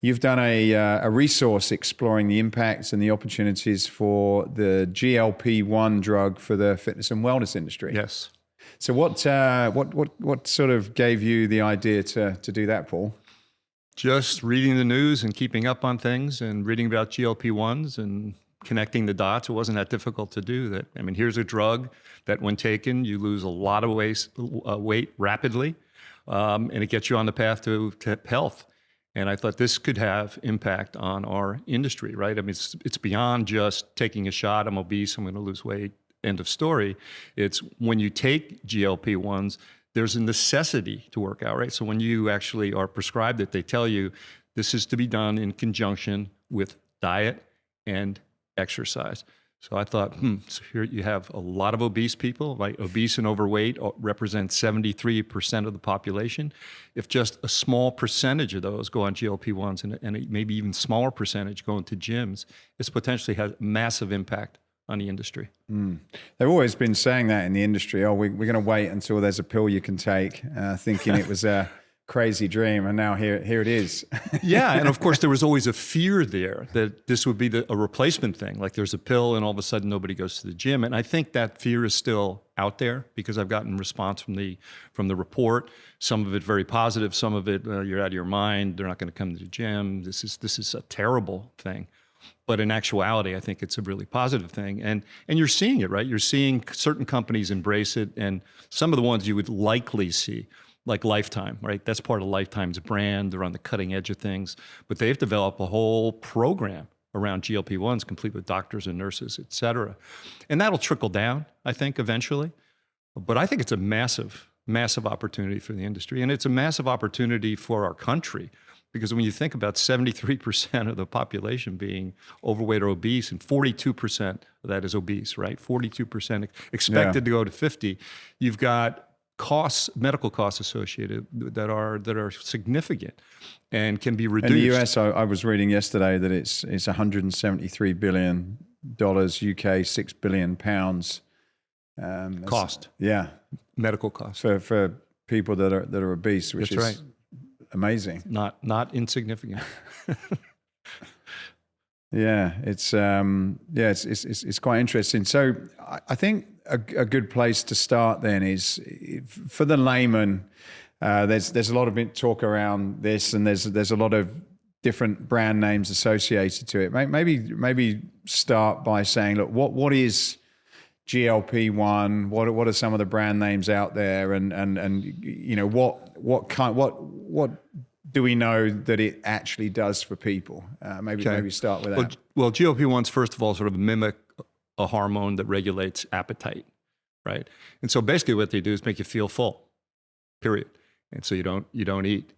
You've done a resource exploring the impacts and the opportunities for the GLP-1 drug for the fitness and wellness industry. Yes. So what sort of gave you the idea to do that, Paul? Just reading the news and keeping up on things and reading about GLP-1s and connecting the dots. It wasn't that difficult to do that. I mean, here's a drug that when taken, you lose a lot of weight rapidly, and it gets you on the path to health. And I thought this could have impact on our industry, right? I mean, it's beyond just taking a shot. I'm obese, I'm going to lose weight, end of story. It's when you take GLP-1s, there's a necessity to work out, right? So when you actually are prescribed it, they tell you this is to be done in conjunction with diet and exercise. So I thought, so here you have a lot of obese people, right? Obese and overweight represent 73% of the population. If just a small percentage of those go on GLP-1s and a maybe even smaller percentage go into gyms, this potentially has massive impact on the industry. They've always been saying that in the industry. Oh, we're going to wait until there's a pill you can take, thinking it was a crazy dream, and now here it is. Yeah, and of course there was always a fear there that this would be a replacement thing. Like there's a pill, and all of a sudden nobody goes to the gym. And I think that fear is still out there because I've gotten response from the report. Some of it very positive, some of it you're out of your mind. They're not going to come to the gym. This is a terrible thing. But in actuality, I think it's a really positive thing. And you're seeing it, right? You're seeing certain companies embrace it, and some of the ones you would likely see, like Lifetime, right? That's part of Lifetime's brand. They're on the cutting edge of things. But they've developed a whole program around GLP-1s, complete with doctors and nurses, et cetera. And that'll trickle down, I think, eventually. But I think it's a massive, massive opportunity for the industry. And it's a massive opportunity for our country. Because when you think about 73% of the population being overweight or obese, and 42% of that is obese, right? 42% expected to go to 50. You've got costs, medical costs associated that are significant and can be reduced. In the US, I was reading yesterday that it's $173 billion, UK 6 billion pounds. Cost. Yeah. Medical costs. For people that are obese, which That's is right. Amazing. Not insignificant. Yeah, it's quite interesting. So I think a good place to start then is for the layman. There's a lot of talk around this, and there's a lot of different brand names associated to it. Maybe start by saying, look, what is GLP-1? What are some of the brand names out there, and you know what do we know that it actually does for people? Maybe start with that. Well, GLP-1s first of all sort of mimic a hormone that regulates appetite, right? And so basically what they do is make you feel full, period. And so you don't eat.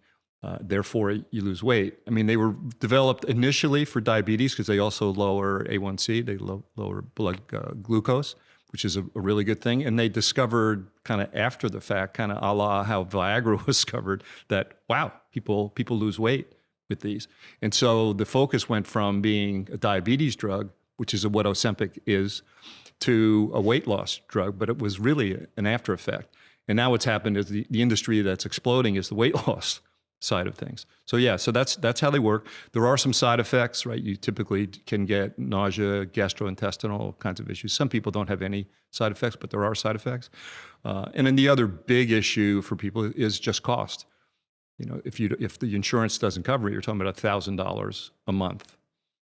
Therefore, you lose weight. I mean, they were developed initially for diabetes because they also lower A1C, they lower blood glucose, which is a really good thing. And they discovered kind of after the fact, kind of a la how Viagra was discovered, that, wow, people lose weight with these. And so the focus went from being a diabetes drug, which is what Ozempic is, to a weight loss drug, but it was really an after effect. And now what's happened is the industry that's exploding is the weight loss side of things. So yeah, so that's how they work. There are some side effects, right? You typically can get nausea, gastrointestinal kinds of issues. Some people don't have any side effects, but there are side effects. And then the other big issue for people is just cost. You know, if the insurance doesn't cover it, you're talking about $1,000 a month,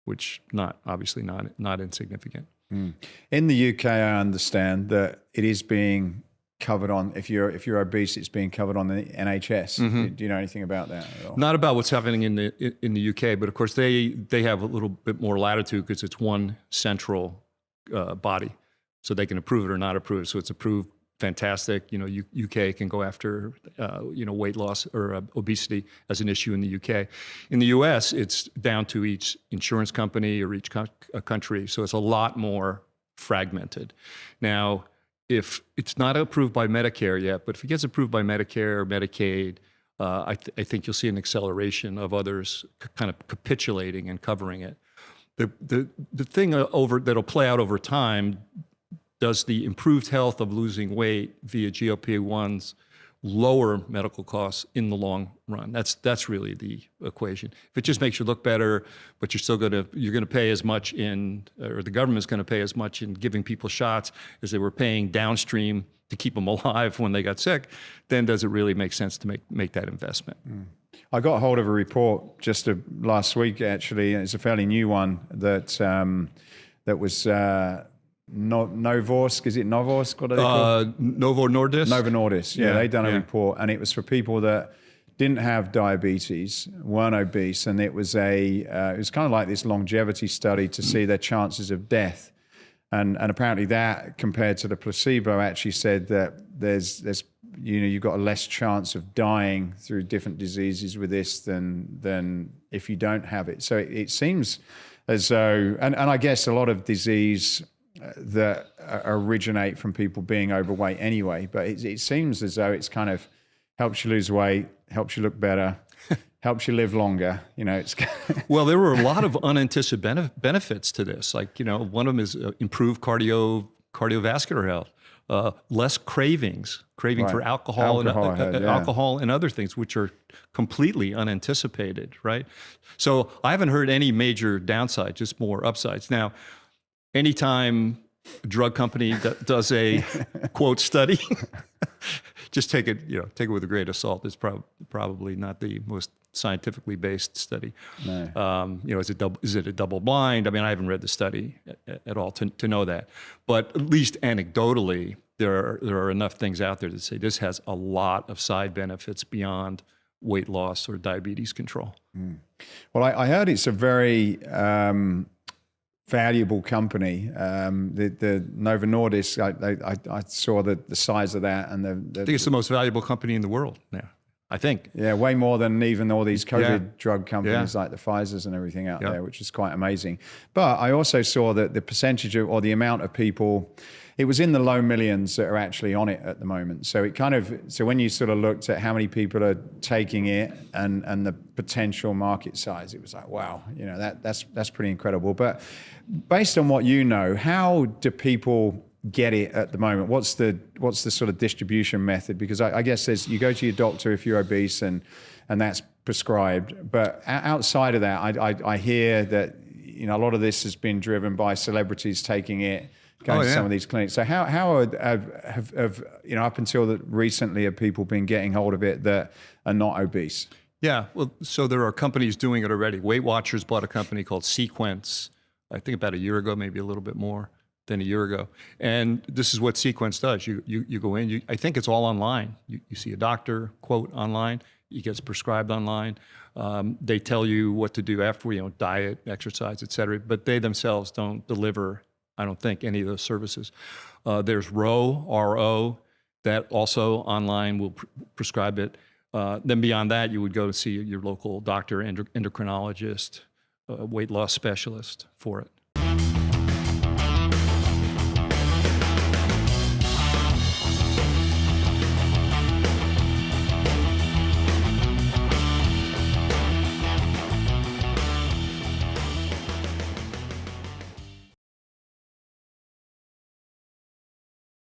which obviously not insignificant. In the UK, I understand that it is being covered on, if you're obese, it's being covered on the NHS. Mm-hmm. Do you know anything about that at all? Not about what's happening in the UK, but of course they have a little bit more latitude because it's one central body, so they can approve it or not approve it. So it's approved, fantastic. You know, UK can go after weight loss or obesity as an issue in the UK. In the US, it's down to each insurance company or each country, so it's a lot more fragmented. Now, if it's not approved by Medicare yet, but if it gets approved by Medicare or Medicaid, I think you'll see an acceleration of others kind of capitulating and covering it. The thing that'll play out over time, does the improved health of losing weight via GLP-1s lower medical costs in the long run. That's really the equation. If it just makes you look better, but you're going to pay as much or the government's going to pay as much in giving people shots as they were paying downstream to keep them alive when they got sick, then does it really make sense to make that investment? I got hold of a report just last week, actually. It's a fairly new one that was Novorsk. Is it Novorsk? What are they called? Novo Nordisk. Novo Nordisk. Yeah, they done a report, and it was for people that didn't have diabetes, weren't obese, and it was kind of like this longevity study to see their chances of death. And apparently that, compared to the placebo, actually said that there's you've got a less chance of dying through different diseases with this than if you don't have it. So it seems as though, and I guess a lot of disease that originate from people being overweight anyway, but it seems as though it's kind of helps you lose weight, helps you look better, helps you live longer. It's well, there were a lot of unanticipated benefits to this. Like, one of them is improved cardiovascular health, less craving right. for alcohol and other things, which are completely unanticipated, right? So I haven't heard any major downside, just more upsides. Now, anytime a drug company does a quote study, just take it with a grain of salt. It's probably not the most scientifically based study. No. Is it a double blind? I mean, I haven't read the study at all to know that, but at least anecdotally, there are enough things out there that say this has a lot of side benefits beyond weight loss or diabetes control. Well, I heard it's a very valuable company. The Novo Nordisk, I saw the size of that, and I think it's the most valuable company in the world now. I think. Yeah, way more than even all these COVID drug companies like the Pfizers and everything out there, which is quite amazing. But I also saw that the percentage or the amount of people, it was in the low millions that are actually on it at the moment. So when you sort of looked at how many people are taking it and the potential market size, it was like, wow, that's pretty incredible. But based on what you know, how do people get it at the moment? What's the sort of distribution method? Because I guess you go to your doctor if you're obese and that's prescribed. But outside of that, I hear that a lot of this has been driven by celebrities taking it, going to some of these clinics. So how have up until recently have people been getting hold of it that are not obese? Yeah, well, so there are companies doing it already. Weight Watchers bought a company called Sequence, I think about a year ago, maybe a little bit more than a year ago. And this is what Sequence does. You go in, I think it's all online. You see a doctor, quote, online. It gets prescribed online. They tell you what to do after, diet, exercise, et cetera. But they themselves don't deliver, I don't think, any of those services. There's RO, that also online will prescribe it. Then beyond that, you would go to see your local doctor, endocrinologist, weight loss specialist for it.